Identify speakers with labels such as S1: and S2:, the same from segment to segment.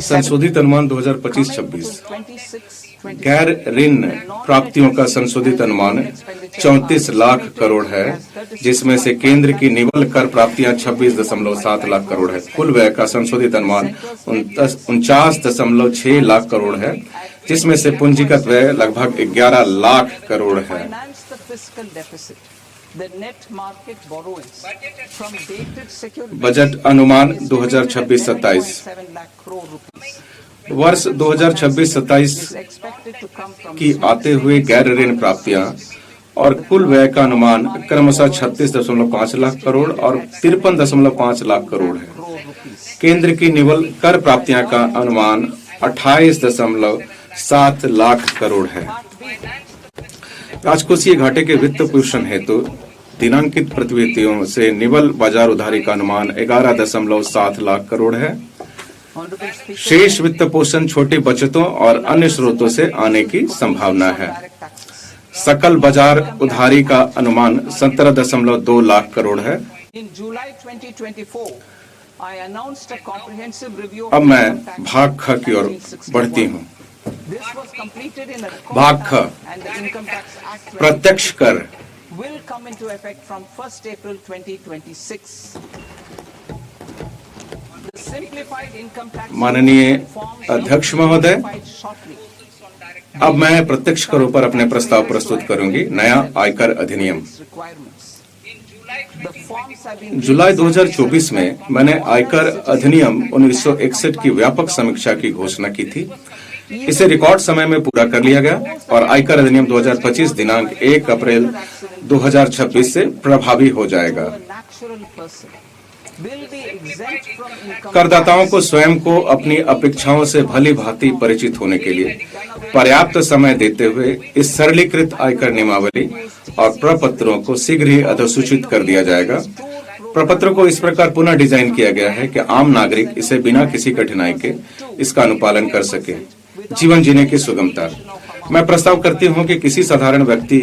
S1: संशोधित अनुमान 2025-26 गैर ऋण प्राप्तियों का संशोधित अनुमान 34 लाख करोड़ है, जिसमें से केंद्र की निवल कर प्राप्तियां 26.7 लाख करोड़ है। कुल व्यय का संशोधित अनुमान 49.6 लाख करोड़ है, जिसमें से पूंजीगत व्यय लगभग 11 लाख करोड़ है। बजट अनुमान 2026-27 वर्ष 2026-27 की आते हुए गैर ऋण प्राप्तियां और कुल व्यय का अनुमान क्रमशः 36.5 लाख करोड़ और 53.5 लाख करोड़ है। केंद्र की निवल कर प्राप्तियां का अनुमान 28.7 लाख करोड़ है। राजकोषीय घाटे के वित्त पोषण हेतु दिनांकित प्रतिभूतियों से निवल बाजार उधारी का अनुमान 11.7 लाख करोड़ है। शेष वित्त पोषण छोटी बचतों और अन्य स्रोतों से आने की संभावना है। सकल बाजार उधारी का अनुमान 17.2 लाख करोड़ है। अब मैं भाग ख की ओर बढ़ती हूँ। भाग ख प्रत्यक्ष कर
S2: will come into effect from 1st April 2026. The simplified income tax
S1: माननीय अध्यक्ष महोदय, अब मैं प्रत्यक्ष करों पर अपने प्रस्ताव प्रस्तुत करूंगी। नया आयकर अधिनियम। जुलाई 2024 में मैंने आयकर अधिनियम 1961 की व्यापक समीक्षा की घोषणा की थी। इसे रिकॉर्ड समय में पूरा कर लिया गया और आयकर अधिनियम 2025 दिनांक 1 अप्रैल 2026 से प्रभावी हो जाएगा। करदाताओं को स्वयं को अपनी अपेक्षाओं से भली भांति परिचित होने के लिए पर्याप्त समय देते हुए इस सरलीकृत आयकर नियमावली और प्रपत्रों को शीघ्र ही अधिसूचित कर दिया जाएगा। प्रपत्र को इस प्रकार पुनः डिजाइन किया गया है कि आम नागरिक इसे बिना किसी कठिनाई के इसका अनुपालन कर सके। जीवन जीने की सुगमता। मैं प्रस्ताव करती हूं कि किसी साधारण व्यक्ति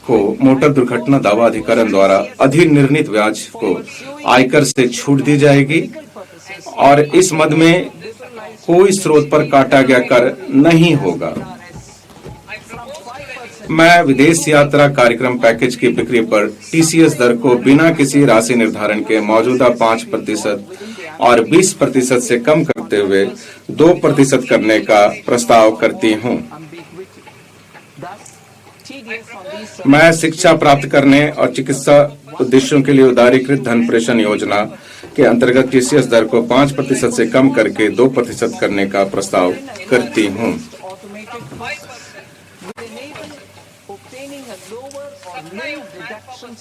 S1: को मोटर दुर्घटना दावा अधिकरण द्वारा अधिनिर्णीत ब्याज को आयकर से छूट दी जाएगी और इस मद में कोई स्रोत पर काटा गया कर नहीं होगा। मैं विदेश यात्रा कार्यक्रम पैकेज की बिक्री पर टीसीएस दर को बिना किसी राशि निर्धारण के मौजूदा 5% और 20% से कम करते हुए 2% करने का प्रस्ताव करती हूं। मैं शिक्षा प्राप्त करने और चिकित्सा उद्देश्यों के लिए उदारीकृत धन प्रेषण योजना के अंतर्गत टीसीएस दर को 5% से कम करके 2% करने का प्रस्ताव करती हूं।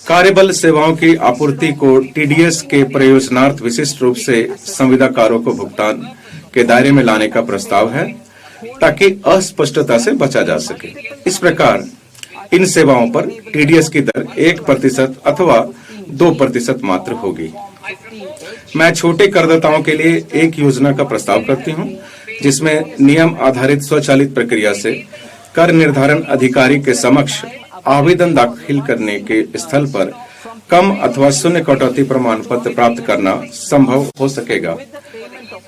S1: कार्यबल सेवाओं की आपूर्ति को टीडीएस के प्रयोजनार्थ विशिष्ट रूप से संविदाकारों को भुगतान के दायरे में लाने का प्रस्ताव है ताकि अस्पष्टता से बचा जा सके। इस प्रकार इन सेवाओं पर टीडीएस की दर 1% अथवा 2% मात्र होगी। मैं छोटे करदाताओं के लिए एक योजना का प्रस्ताव करती हूं, जिसमें नियम आधारित स्वचालित प्रक्रिया से कर निर्धारण अधिकारी के समक्ष आवेदन दाखिल करने के स्थल पर कम अथवा शून्य कटौती प्रमाण पत्र प्राप्त करना संभव हो सकेगा।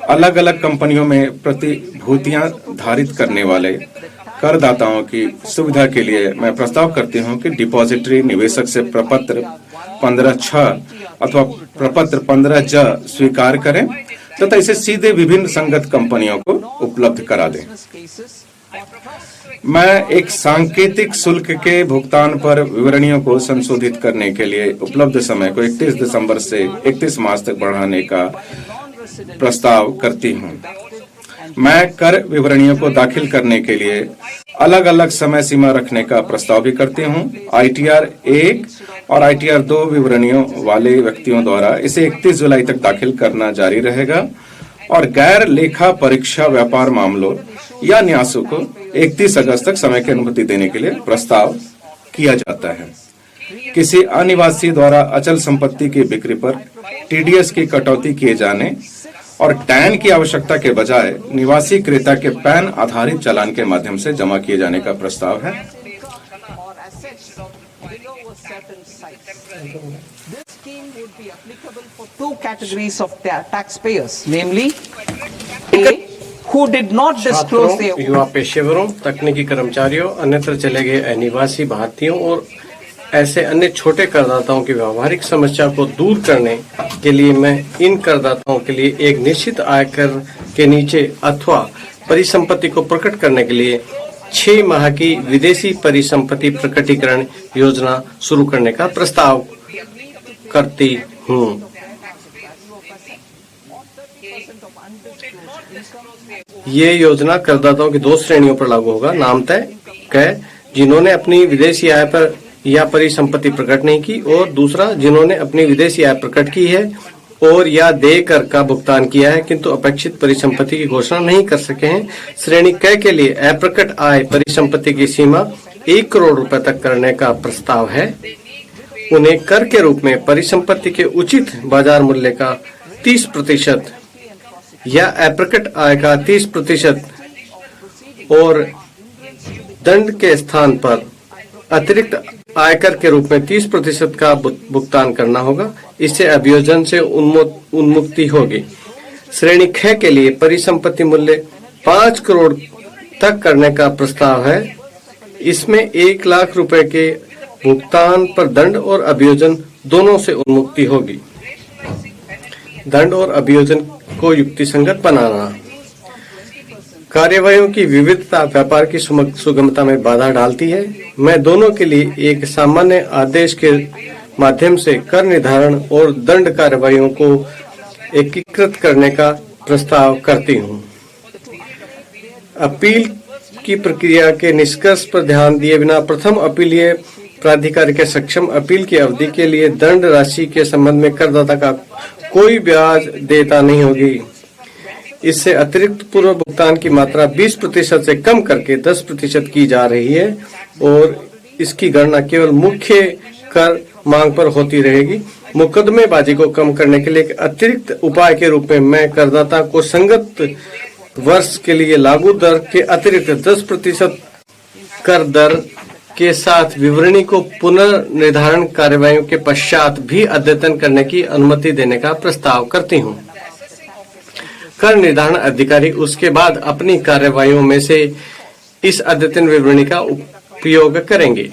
S1: अलग अलग कंपनियों में प्रतिभूतियां धारित करने वाले करदाताओं की सुविधा के लिए मैं प्रस्ताव करती हूं कि डिपॉजिटरी निवेशक से प्रपत्र 15(6) अथवा प्रपत्र 15(j) स्वीकार करें तथा इसे सीधे विभिन्न संगत कंपनियों को उपलब्ध करा दें। मैं एक सांकेतिक शुल्क के भुगतान पर विवरणियों को संशोधित करने के लिए उपलब्ध समय को 31 दिसंबर से 31 मार्च तक बढ़ाने का प्रस्ताव करती हूं। मैं कर विवरणियों को दाखिल करने के लिए अलग अलग समय सीमा रखने का प्रस्ताव भी करती हूं। ITR 1 और ITR 2 विवरणियों वाले व्यक्तियों द्वारा इसे 31 जुलाई तक दाखिल करना जारी रहेगा और गैर लेखा परीक्षा व्यापार मामलों या न्यासों को 31 अगस्त तक समय की अनुमति देने के लिए प्रस्ताव किया जाता है। किसी अनिवासी द्वारा अचल संपत्ति की बिक्री पर टीडीएस की कटौती किए जाने और टैन की आवश्यकता के बजाय निवासी क्रेता के पैन आधारित चालान के माध्यम से जमा किए जाने का प्रस्ताव है।
S2: two categories of taxpayers, namely A, who did not disclose
S3: छात्रों,
S2: their
S3: युवा पेशेवरों, तकनीकी कर्मचारियों, अन्यत्र चले गए अनिवासी भारतीयों और ऐसे अन्य छोटे करदाताओं की व्यावहारिक समस्या को दूर करने के लिए मैं इन करदाताओं के लिए एक निश्चित आयकर के नीचे अथवा परिसंपत्ति को प्रकट करने के लिए 6 माह की विदेशी परिसंपत्ति प्रकटीकरण योजना शुरू करने का प्रस्ताव करती हूँ। ये योजना करदाताओं की 2 श्रेणियों पर लागू होगा। नामतः क जिन्होंने अपनी विदेशी आय पर या परिसंपत्ति प्रकट नहीं की, और दूसरा जिन्होंने अपनी विदेशी आय प्रकट की है और या देय कर का भुगतान किया है किंतु अपेक्षित परिसंपत्ति की घोषणा नहीं कर सके हैं। श्रेणी क के लिए अप्रकट आय परिसंपत्ति की सीमा 1 करोड़ रुपए तक करने का प्रस्ताव है। उन्हें कर के रूप में परिसंपत्ति के उचित बाजार मूल्य का 30% या अप्रकट आय का 30% और दंड के स्थान पर अतिरिक्त आयकर के रूप में 30% का भुगतान करना होगा। इससे अभियोजन से उन्मुक्ति होगी। श्रेणी ख के लिए परिसंपत्ति मूल्य 5 करोड़ तक करने का प्रस्ताव है। इसमें 1 लाख रुपए के भुगतान पर दंड और अभियोजन दोनों से उन्मुक्ति होगी। दंड और अभियोजन को युक्तिसंगत बनाना। कार्यवाहियों की विविधता व्यापार की सुगमता में बाधा डालती है। मैं दोनों के लिए एक सामान्य आदेश के माध्यम से कर निर्धारण और दंड कार्यवाहियों को एकीकृत करने का प्रस्ताव करती हूँ। अपील की प्रक्रिया के निष्कर्ष पर ध्यान दिए बिना प्रथम अपीलीय प्राधिकारी के सक्षम अपील की अवधि के लिए दंड राशि के संबंध में करदाता का कोई ब्याज देयता नहीं होगी। इससे अतिरिक्त पूर्व भुगतान की मात्रा 20% से कम करके 10% की जा रही है और इसकी गणना केवल मुख्य कर मांग पर होती रहेगी। मुकदमेबाजी को कम करने के लिए एक अतिरिक्त उपाय के रूप में मैं करदाता को संगत वर्ष के लिए लागू दर के अतिरिक्त 10% कर दर के साथ विवरणी को पुनर्निर्धारण कार्यवाहियों के पश्चात भी अद्यतन करने की अनुमति देने का प्रस्ताव करती हूँ। कर निर्धारण अधिकारी उसके बाद अपनी कार्यवाहियों में से इस अद्यतन विवरणी का उपयोग करेंगे।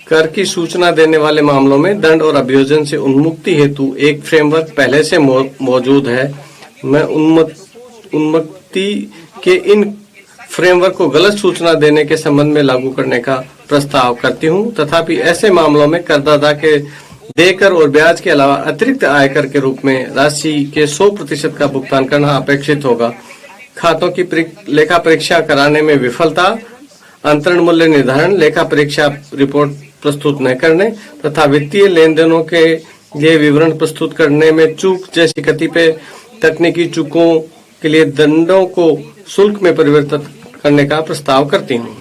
S3: कर की सूचना देने वाले मामलों में दंड और अभियोजन से उन्मुक्ति हेतु एक फ्रेमवर्क पहले से मौजूद है। मैं उन्मुक्ति के इन फ्रेमवर्क को गलत सूचना देने के संबंध में लागू करने का प्रस्ताव करती हूँ। तथापि ऐसे मामलों में करदाता के देकर और ब्याज के अलावा अतिरिक्त आयकर के रूप में राशि के 100% का भुगतान करना अपेक्षित होगा। खातों की लेखा परीक्षा कराने में विफलता, अंतरण मूल्य निर्धारण, लेखा परीक्षा रिपोर्ट प्रस्तुत न करने तथा वित्तीय लेन देनों के लिए विवरण प्रस्तुत करने में चूक जैसी कतिपय तकनीकी चूकों के लिए दंडों को शुल्क में परिवर्तित करने का प्रस्ताव करती हूँ।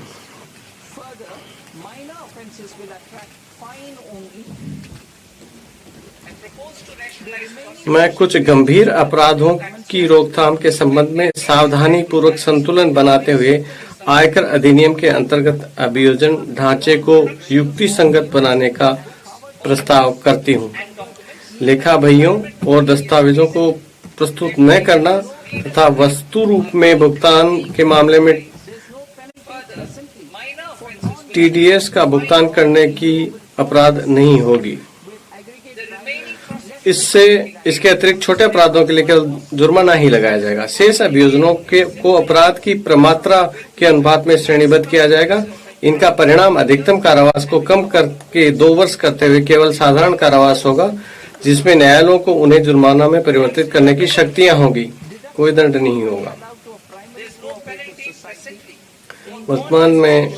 S3: मैं कुछ गंभीर अपराधों की रोकथाम के संबंध में सावधानी पूर्वक संतुलन बनाते हुए आयकर अधिनियम के अंतर्गत अभियोजन ढांचे को युक्ति संगत बनाने का प्रस्ताव करती हूँ। लेखा बहियों और दस्तावेजों को प्रस्तुत न करना तथा वस्तु रूप में भुगतान के मामले में टीडीएस का भुगतान करने की अपराध नहीं होगी। इसके अतिरिक्त छोटे अपराधों के लिए केवल जुर्माना ही लगाया जाएगा। शेष अभियोजनों को अपराध की प्रमात्रा के अनुपात में श्रेणीबद्ध किया जाएगा। इनका परिणाम अधिकतम कारावास को कम करके 2 वर्ष करते हुए केवल साधारण कारावास होगा, जिसमें न्यायालयों को उन्हें जुर्माना में परिवर्तित करने की शक्तियां होगी। कोई दंड नहीं होगा। वर्तमान में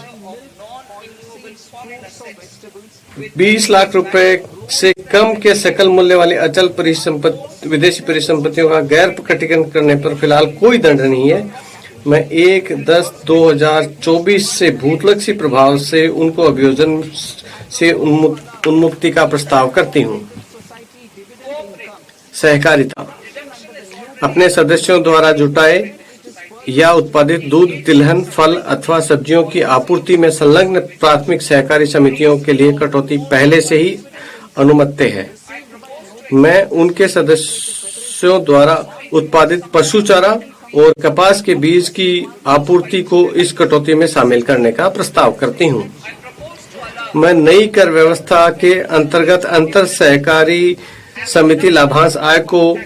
S3: 20 लाख रुपए से कम के सकल मूल्य वाली अचल विदेशी परिसंपत्तियों का गैर प्रकटीकरण करने पर फिलहाल कोई दंड नहीं है। मैं 1/10/2024 से भूतलक्षी प्रभाव से उनको अभियोजन से उन्मुक्ति का प्रस्ताव करती हूँ। सहकारिता अपने सदस्यों द्वारा जुटाए या उत्पादित दूध, तिलहन, फल अथवा सब्जियों की आपूर्ति में संलग्न प्राथमिक सहकारी समितियों के लिए कटौती पहले से ही अनुमत्य है। मैं उनके सदस्यों द्वारा उत्पादित पशु चारा और कपास के बीज की आपूर्ति को इस कटौती में शामिल करने का प्रस्ताव करती हूँ। मैं नई कर व्यवस्था के अंतर्गत अंतर सहकारी समिति लाभांश आय को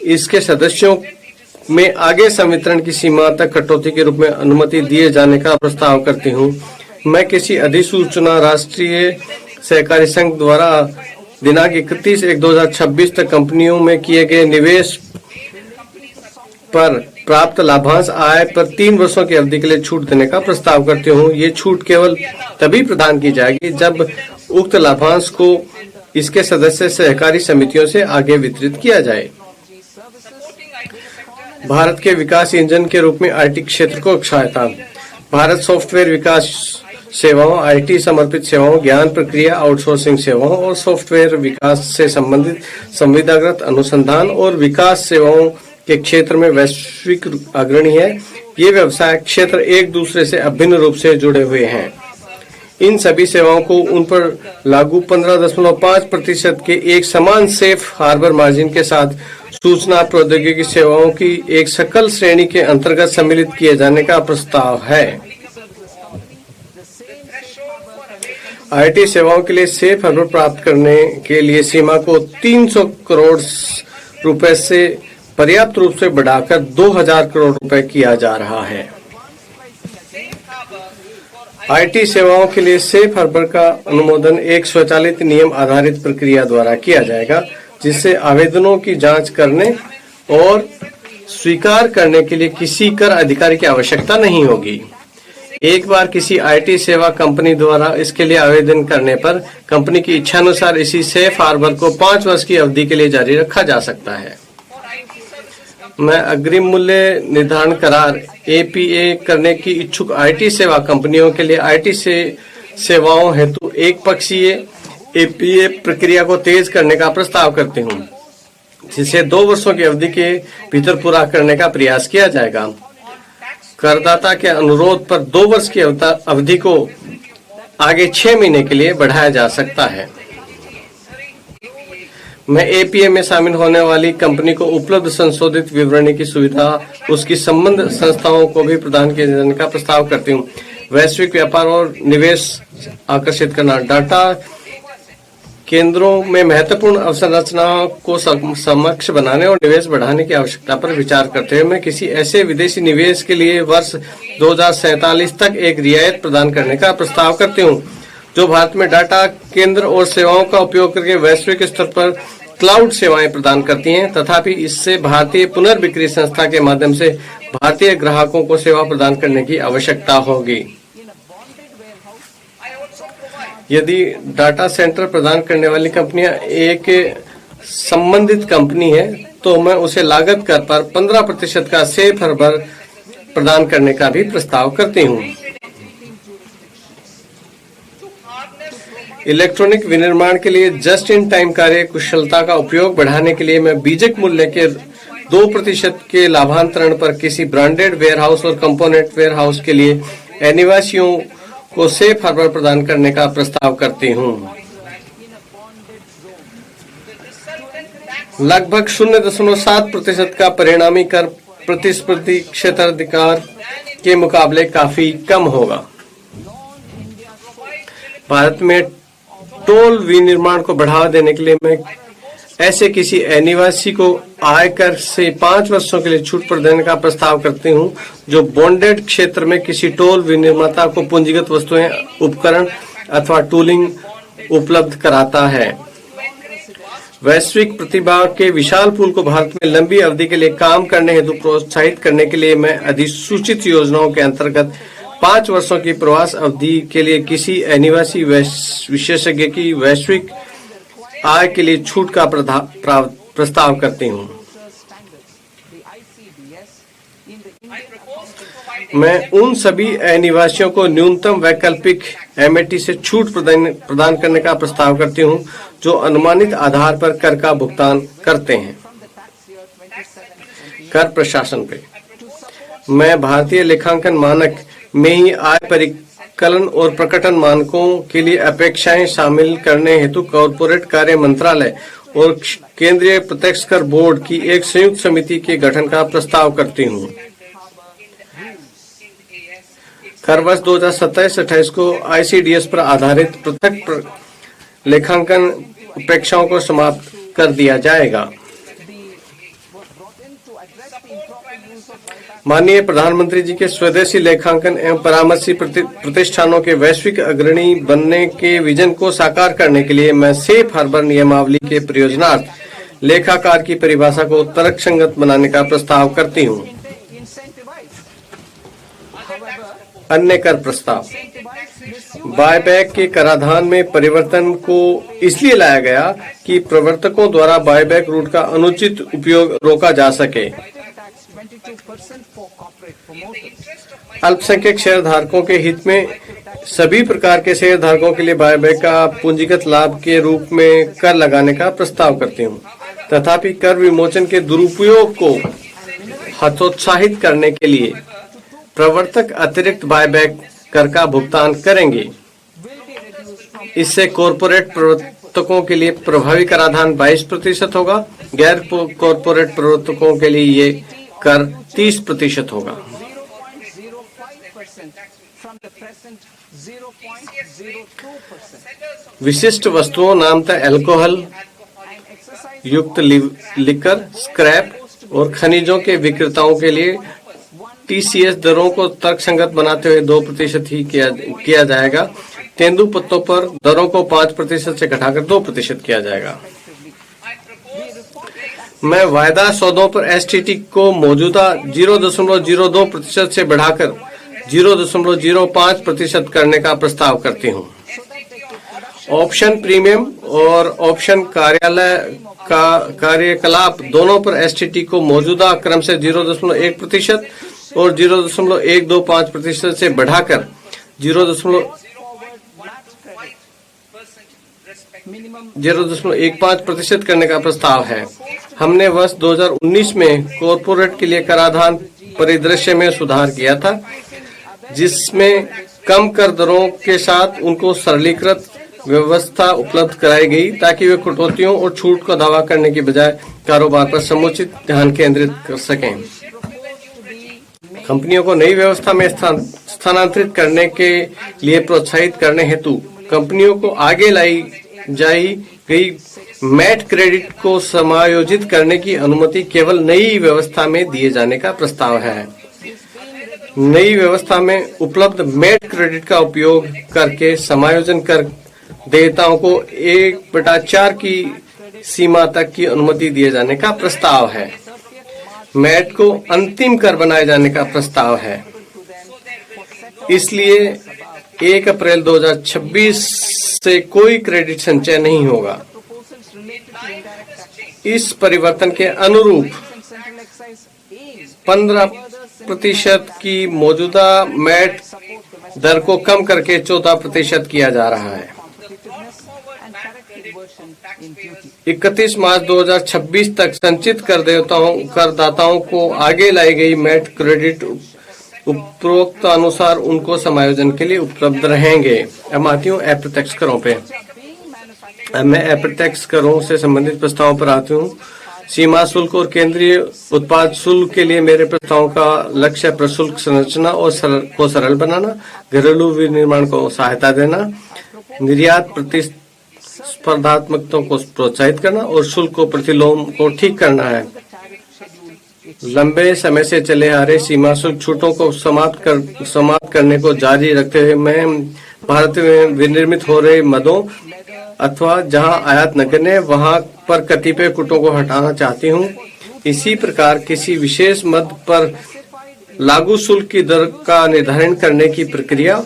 S3: इसके सदस्यों में आगे संवितरण की सीमा तक कटौती के रूप में अनुमति दिए जाने का प्रस्ताव करती हूँ। मैं किसी अधिसूचना राष्ट्रीय सहकारी संघ द्वारा दिनांक 31/1/2026 तक कंपनियों में किए गए निवेश पर प्राप्त लाभांश आय पर 3 वर्षों की अवधि के लिए छूट देने का प्रस्ताव करती हूँ। ये छूट केवल तभी प्रदान की जाएगी जब उक्त लाभांश को इसके सदस्य सहकारी समितियों से आगे वितरित किया जाए। भारत के विकास इंजन के रूप में आईटी क्षेत्र को सहायता। भारत सॉफ्टवेयर विकास सेवाओं, आईटी समर्पित सेवाओं, ज्ञान प्रक्रिया आउटसोर्सिंग सेवाओं और सॉफ्टवेयर विकास से संबंधित संविदागत अनुसंधान और विकास सेवाओं के क्षेत्र में वैश्विक अग्रणी है। ये व्यवसाय क्षेत्र एक दूसरे से अभिन्न रूप से जुड़े हुए हैं। इन सभी सेवाओं को उन पर लागू 15.5% के एक समान सेफ हार्बर मार्जिन के साथ सूचना प्रौद्योगिकी सेवाओं की एक सकल श्रेणी के अंतर्गत सम्मिलित किए जाने का प्रस्ताव है। आईटी सेवाओं के लिए सेफ हार्बर प्राप्त करने के लिए सीमा को 300 करोड़ रुपए से पर्याप्त रूप से बढ़ाकर 2000 करोड़ रुपए किया जा रहा है। आईटी सेवाओं के लिए सेफ हार्बर का अनुमोदन एक स्वचालित नियम आधारित प्रक्रिया द्वारा किया जाएगा, जिससे आवेदनों की जांच करने और स्वीकार करने के लिए किसी कर अधिकारी की आवश्यकता नहीं होगी। एक बार किसी आईटी सेवा कंपनी द्वारा इसके लिए आवेदन करने पर कंपनी की इच्छानुसार इसी सेफ हार्बर को 5 वर्ष की अवधि के लिए जारी रखा जा सकता है। मैं अग्रिम मूल्य निर्धारण करार एपीए करने की इच्छुक आईटी सेवा कंपनियों के लिए आईटी सेवाओं हेतु एक पक्षीय एपीए प्रक्रिया को तेज करने का प्रस्ताव करती हूँ, जिसे 2 वर्षों की अवधि के भीतर पूरा करने का प्रयास किया जाएगा। करदाता के अनुरोध पर 2 वर्ष की अवधि को आगे 6 महीने के लिए बढ़ाया जा सकता है। मैं एपीए में शामिल होने वाली कंपनी को उपलब्ध संशोधित विवरणी की सुविधा उसकी संबंध संस्थाओं को भी प्रदान किए जाने का प्रस्ताव करती हूँ। वैश्विक व्यापार और निवेश आकर्षित करना। डाटा केंद्रों में महत्वपूर्ण अवसंरचनाओं को समक्ष बनाने और निवेश बढ़ाने की आवश्यकता पर विचार करते हुए मैं किसी ऐसे विदेशी निवेश के लिए वर्ष 2047 तक एक रियायत प्रदान करने का प्रस्ताव करती हूँ, जो भारत में डाटा केंद्र और सेवाओं का उपयोग करके वैश्विक स्तर पर क्लाउड सेवाएं प्रदान करती हैं। तथापि इससे भारतीय पुनर्बिक्री संस्था के माध्यम से भारतीय ग्राहकों को सेवा प्रदान करने की आवश्यकता होगी। यदि डाटा सेंटर प्रदान करने वाली कंपनियां एक संबंधित कंपनी है, तो मैं उसे लागत कर पर 15% का सेफ हार्बर प्रदान करने का भी प्रस्ताव करती हूँ। इलेक्ट्रॉनिक विनिर्माण के लिए जस्ट इन टाइम कार्य कुशलता का उपयोग बढ़ाने के लिए मैं बीजक मूल्य के 2% के लाभांतरण पर किसी ब्रांडेड वेयरहाउस और कंपोनेंट वेयरहाउस के लिए अनिवासियों को सेफ हार्बर प्रदान करने का प्रस्ताव करती हूँ। लगभग 0.7% का परिणामी कर प्रतिस्पर्धी क्षेत्राधिकार के मुकाबले काफी कम होगा। भारत में टोल विनिर्माण को बढ़ावा देने के लिए मैं ऐसे किसी अनिवासी को आयकर से 5 वर्षों के लिए छूट पर देने का प्रस्ताव करती हूं, जो बॉन्डेड क्षेत्र में किसी टोल विनिर्माता को पूंजीगत वस्तुएं, उपकरण अथवा टूलिंग उपलब्ध कराता है। वैश्विक प्रतिभा के विशाल पूल को भारत में लंबी अवधि के लिए काम करने हेतु प्रोत्साहित करने के लिए मैं अधिसूचित योजनाओं के अंतर्गत 5 वर्षों की प्रवास अवधि के लिए किसी अनिवासी विशेषज्ञ की वैश्विक आय के लिए छूट का प्रस्ताव करती हूँ। मैं उन सभी अनिवासियों को न्यूनतम वैकल्पिक एमएटी से छूट प्रदान करने का प्रस्ताव करती हूँ, जो अनुमानित आधार पर कर का भुगतान करते हैं। कर प्रशासन पे मैं भारतीय लेखांकन मानक में ही आय परिकलन और प्रकटन मानकों के लिए अपेक्षाएं शामिल करने हेतु कॉर्पोरेट कार्य मंत्रालय और केंद्रीय प्रत्यक्ष कर बोर्ड की एक संयुक्त समिति के गठन का प्रस्ताव करती हूँ। कर वर्ष 2027-28 को ICDS पर आधारित पृथक लेखांकन अपेक्षाओं को समाप्त कर दिया जाएगा। माननीय प्रधानमंत्री जी के स्वदेशी लेखांकन एवं परामर्शी प्रतिष्ठानों के वैश्विक अग्रणी बनने के विजन को साकार करने के लिए मैं सेफ हार्बर नियमावली के प्रयोजनार्थ लेखाकार की परिभाषा को तर्कसंगत बनाने का प्रस्ताव करती हूँ। अन्य कर प्रस्ताव। बायबैक के कराधान में परिवर्तन को इसलिए लाया गया कि प्रवर्तकों द्वारा बायबैक रूट का अनुचित उपयोग रोका जा सके। अल्पसंख्यक शेयरधारकों के हित में सभी प्रकार के शेयरधारकों के लिए बायबैक का पूंजीगत लाभ के रूप में कर लगाने का प्रस्ताव करती हूँ। तथापि कर विमोचन के दुरुपयोग को हतोत्साहित करने के लिए प्रवर्तक अतिरिक्त बायबैक कर का भुगतान करेंगे। इससे कॉरपोरेट प्रवर्तकों के लिए प्रभावी कराधान 22% होगा, गैर कॉरपोरेट प्रवर्तकों के लिए ये कर 30% होगा। विशिष्ट वस्तुओं नामतः अल्कोहल युक्त लिकर, स्क्रैप और खनिजों के विक्रेताओं के लिए TCS दरों को तर्कसंगत बनाते हुए 2% ही किया जाएगा। तेंदु पत्तों पर दरों को 5% से घटाकर 2% किया जाएगा। मैं वायदा सौदों पर STT को मौजूदा 0.02% से बढ़ाकर 0.05% करने का प्रस्ताव करती हूँ। ऑप्शन प्रीमियम और ऑप्शन कार्यकलाप दोनों पर STT को मौजूदा क्रम से 0.1% और 0.125% से बढ़ाकर 0.15% करने का प्रस्ताव है। हमने वर्ष 2019 में कॉरपोरेट के लिए कराधान परिदृश्य में सुधार किया था, जिसमें कम कर दरों के साथ उनको सरलीकृत व्यवस्था उपलब्ध कराई गई ताकि वे कटौतियों और छूट का दावा करने की बजाय कारोबार पर समुचित ध्यान केंद्रित कर सकें। कंपनियों को नई व्यवस्था में स्थानांतरित करने के लिए प्रोत्साहित करने हेतु कंपनियों को आगे लाई जाई गई मैट क्रेडिट को समायोजित करने की अनुमति केवल नई व्यवस्था में दिए जाने का प्रस्ताव है। नई व्यवस्था में उपलब्ध मैट क्रेडिट का उपयोग करके समायोजन कर देयताओं को 1/4 की सीमा तक की अनुमति दिए जाने का प्रस्ताव है। मैट को अंतिम कर बनाए जाने का प्रस्ताव है। इसलिए 1 अप्रैल 2026 से कोई क्रेडिट संचय नहीं होगा। इस परिवर्तन के अनुरूप 15% की मौजूदा मैट दर को कम करके 14% किया जा रहा है। 31 मार्च 2026 तक संचित करदाताओं को आगे लाई गई मैट क्रेडिट उपरोक्त अनुसार उनको समायोजन के लिए उपलब्ध रहेंगे। अब आती हूँ अप्रत्यक्ष करों पे। मैं अप्रत्यक्ष करों से संबंधित प्रस्तावों पर आती हूँ। सीमा शुल्क और केंद्रीय उत्पाद शुल्क के लिए मेरे प्रस्तावों का लक्ष्य प्रशुल्क संरचना और सरल बनाना, घरेलू विनिर्माण को सहायता देना, निर्यात प्रतिस्पर्धात्मकता को प्रोत्साहित करना और शुल्क को प्रतिलोम को ठीक करना है। लंबे समय से चले आ रहे सीमा शुल्क छूटों को समाप्त करने को जारी रखते हुए मैं भारत में विनिर्मित हो रहे मदों अथवा जहां आयात नगण्य वहां पर कतिपय कूटों को हटाना चाहती हूं। इसी प्रकार किसी विशेष मद पर लागू शुल्क की दर का निर्धारण करने की प्रक्रिया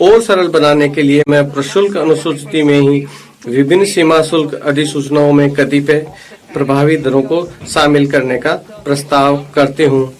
S3: और सरल बनाने के लिए मैं प्रशुल्क अनुसूची में ही विभिन्न सीमा शुल्क अधिसूचनाओं में कतिपय प्रभावी दरों को शामिल करने का प्रस्ताव करती हूँ।